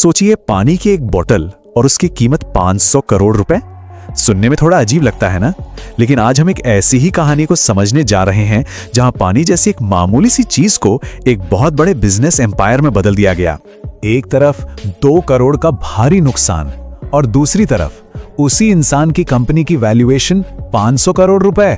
सोचिए, पानी की एक बोतल और उसकी कीमत 500 करोड़ रुपए। सुनने में थोड़ा अजीब लगता है ना, लेकिन आज हम एक ऐसी ही कहानी को समझने जा रहे हैं जहां पानी जैसी एक मामूली सी चीज को एक बहुत बड़े बिजनेस एम्पायर में बदल दिया गया। एक तरफ 2 करोड़ का भारी नुकसान और दूसरी तरफ उसी इंसान की कंपनी की वैल्यूएशन 500 करोड़ रुपए।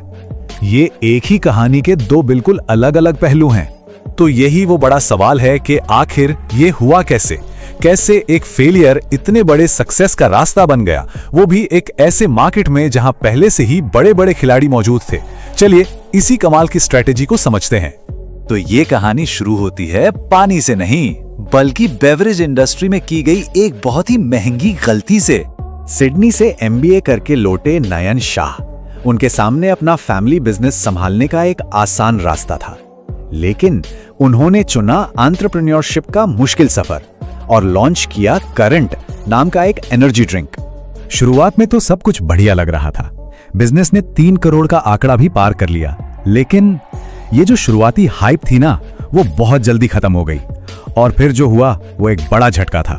ये एक ही कहानी के 2 बिल्कुल अलग अलग पहलू हैं। तो यही वो बड़ा सवाल है कि आखिर ये हुआ कैसे? कैसे एक फेलियर इतने बड़े सक्सेस का रास्ता बन गया, वो भी एक ऐसे मार्केट में जहां पहले से ही बड़े बड़े खिलाड़ी मौजूद थे। चलिए इसी कमाल की स्ट्रेटेजी को समझते हैं। तो ये कहानी शुरू होती है पानी से नहीं, बल्कि बेवरेज इंडस्ट्री में की गई एक बहुत ही महंगी गलती से। सिडनी से MBA करके लौटे नयन शाह, उनके सामने अपना फैमिली बिजनेस संभालने का एक आसान रास्ता था, लेकिन उन्होंने चुना एंटरप्रेन्योरशिप का मुश्किल सफर और लॉन्च किया करंट नाम का एक एनर्जी ड्रिंक। शुरुआत में तो सब कुछ बढ़िया लग रहा था, बिजनेस ने 3 करोड़ का आंकड़ा भी पार कर लिया, लेकिन ये जो शुरुआती हाइप थी ना, वो बहुत जल्दी खत्म हो गई और फिर जो हुआ वो एक बड़ा झटका था।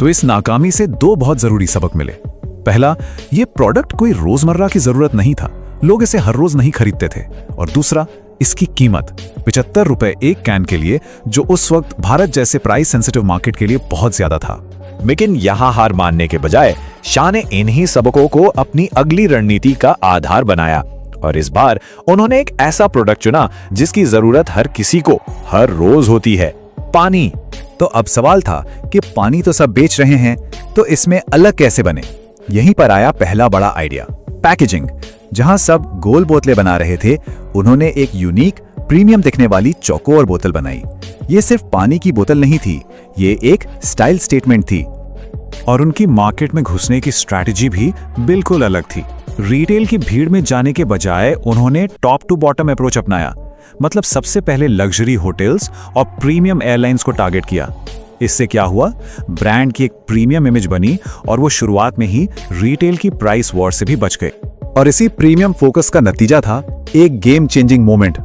तो इस नाकामी से 2 बहुत जरूरी सबक मिले। पहला, ये प्रोडक्ट कोई रोजमर्रा की जरूरत नहीं था, लोग इसे हर रोज नहीं खरीदते थे। और दूसरा, इसकी कीमत 75 रुपए एक कैन के लिए, जो उस वक्त भारत जैसे प्राइस सेंसिटिव मार्केट के लिए बहुत ज्यादा था। लेकिन यहां हार मानने के बजाय शाह ने इन्हीं सबकों को अपनी अगली रणनीति का आधार बनाया और इस बार उन्होंने एक ऐसा प्रोडक्ट चुना जिसकी जरूरत हर किसी को हर रोज होती है, पानी। तो अब सवाल था कि पानी तो सब बेच रहे हैं, तो इसमें अलग कैसे बने? यहीं पर आया पहला बड़ा आइडिया, पैकेजिंग। जहां सब गोल बोतलें बना रहे थे, उन्होंने एक यूनिक प्रीमियम दिखने वाली चौकोर बोतल बनाई। ये सिर्फ पानी की बोतल नहीं थी, ये एक स्टाइल स्टेटमेंट थी। और उनकी मार्केट में घुसने की स्ट्रैटेजी भी बिल्कुल अलग थी। रिटेल की भीड़ में जाने के बजाय उन्होंने टॉप टू बॉटम अप्रोच अपनाया। मतलब सबसे पहले लग्जरी होटल्स और प्रीमियम एयरलाइंस को टारगेट किया। इससे क्या हुआ? ब्रांड की एक प्रीमियम इमेज बनी और वो शुरुआत में ही रिटेल की प्राइस वॉर से भी बच गए। और इसी प्रीमियम फोकस का नतीजा था एक गेम चेंजिंग मोमेंट।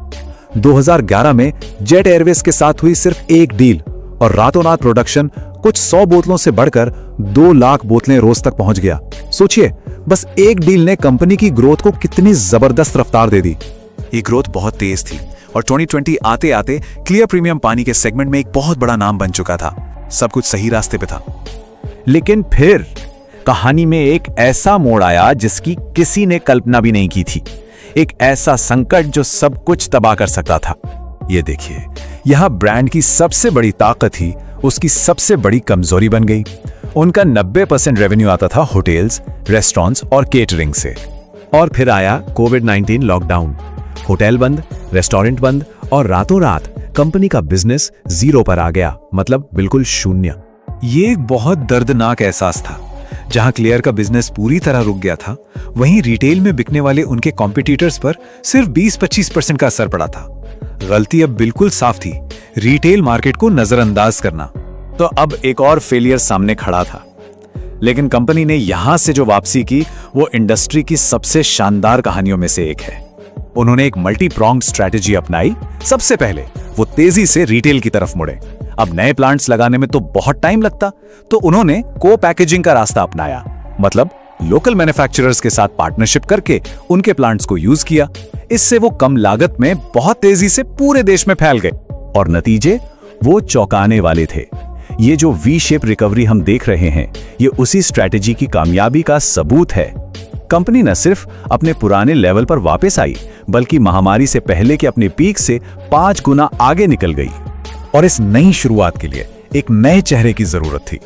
2011 में जेट एयरवेज के साथ हुई सिर्फ एक डील और रातों रात प्रोडक्शन कुछ 100 बोतलों से बढ़कर 2 लाख बोतलें रोज तक पहुंच गया। सोचिए, बस एक डील ने कंपनी की ग्रोथ को कितनी जबरदस्त रफ्तार दे दी। ये ग्रोथ बहुत तेज थी और 2020 आते आते क्लियर प्रीमियम पानी के सेगमेंट में एक बहुत बड़ा नाम बन चुका था। सब कुछ सही रास्ते पे था। लेकिन फिर कहानी में एक ऐसा मोड़ आया जिसकी किसी ने कल्पना भी नहीं की थी। एक ऐसा संकट जो सब कुछ तबाह कर सकता था। ये देखिए, यहां ब्रांड की सबसे बड़ी ताकत ही उसकी सबसे बड़ी कमजोरी बन गई। उनका 90% रेवेन्यू आता था होटल्स, रेस्टोरेंट्स और केटरिंग से। और फिर आया कोविड-19 लॉकडाउन। होटल बंद, रेस्टोरेंट बंद और रातों रात कंपनी का बिजनेस 0 पर आ गया, मतलब बिल्कुल शून्य। ये एक बहुत दर्दनाक एहसास था। जहां क्लियर का बिजनेस पूरी तरह रुक गया था, वहीं रिटेल में बिकने वाले उनके कॉम्पिटिटर्स पर सिर्फ 20-25% का असर पड़ा था। गलती अब बिल्कुल साफ थी, रिटेल मार्केट को नजरअंदाज करना। तो अब एक और फेलियर सामने खड़ा था, लेकिन कंपनी ने यहां से जो वापसी की वो इंडस्ट्री की सबसे शानदार कहानियों में से एक है। उन्होंने एक मल्टी प्रॉन्ग्ड स्ट्रैटेजी अपनाई। सबसे पहले वो तेजी से रिटेल की तरफ मुड़े। अब नए प्लांट्स लगाने में तो बहुत टाइम लगता, तो उन्होंने को पैकेजिंग का रास्ता अपनाया। मतलब लोकल मैन्युफैक्चरर्स के साथ पार्टनरशिप करके उनके प्लांट्स को यूज किया। इससे वो कम लागत में बहुत तेजी से पूरे देश में फैल गए और नतीजे वो चौंकाने वाले थे। ये जो वी शेप रिकवरी हम देख रहे हैं, ये उसी स्ट्रैटेजी की कामयाबी का सबूत है। कंपनी न सिर्फ अपने पुराने लेवल पर वापस आई, बल्कि महामारी से पहले के अपने पीक से 5 गुना आगे निकल गई। और इस नई शुरुआत के लिए एक नए चेहरे की जरूरत थी।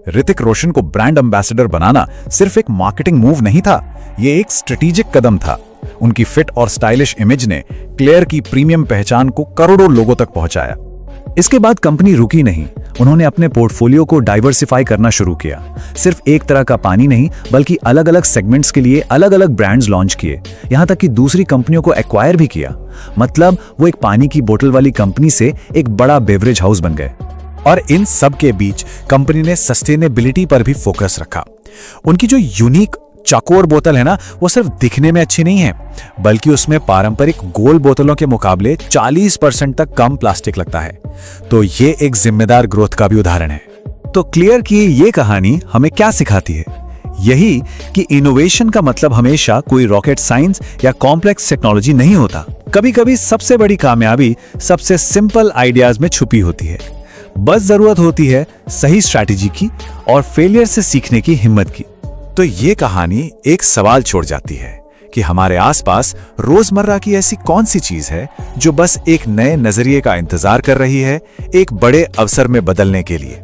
ऋतिक रोशन को ब्रांड एम्बेसडर बनाना सिर्फ एक मार्केटिंग मूव नहीं था, ये एक स्ट्रेटेजिक कदम था। उनकी फिट और स्टाइलिश इमेज ने क्लेयर की प्रीमियम पहचान को करोड़ों लोगों तक पहुंचाया। इसके बाद कंपनी रुकी नहीं, उन्होंने अपने पोर्टफोलियो को डाइवर्सिफाई करना शुरू किया। सिर्फ एक तरह का पानी नहीं, बल्कि अलग अलग सेगमेंट्स के लिए अलग अलग ब्रांड्स लॉन्च किए, यहां तक कि दूसरी कंपनियों को एक्वायर भी किया। मतलब वो एक पानी की बोतल वाली कंपनी से एक बड़ा बेवरेज हाउस बन गए। और इन सब के बीच कंपनी ने सस्टेनेबिलिटी पर भी फोकस रखा। उनकी जो यूनिक चौकोर बोतल है ना, वो सिर्फ दिखने में अच्छी नहीं है, बल्कि उसमें पारंपरिक गोल बोतलों के मुकाबले 40% तक कम प्लास्टिक लगता है। तो ये एक जिम्मेदार ग्रोथ का भी उदाहरण है। तो क्लियर की ये कहानी हमें क्या सिखाती है? यही कि इनोवेशन का मतलब हमेशा कोई रॉकेट साइंस या कॉम्प्लेक्स टेक्नोलॉजी नहीं होता। कभी कभी सबसे बड़ी कामयाबी सबसे सिंपल आइडियाज में छुपी होती है। बस जरूरत होती है सही स्ट्रैटेजी की और फेलियर से सीखने की हिम्मत की। तो ये कहानी एक सवाल छोड़ जाती है कि हमारे आसपास रोजमर्रा की ऐसी कौन सी चीज है जो बस एक नए नजरिए का इंतजार कर रही है एक बड़े अवसर में बदलने के लिए।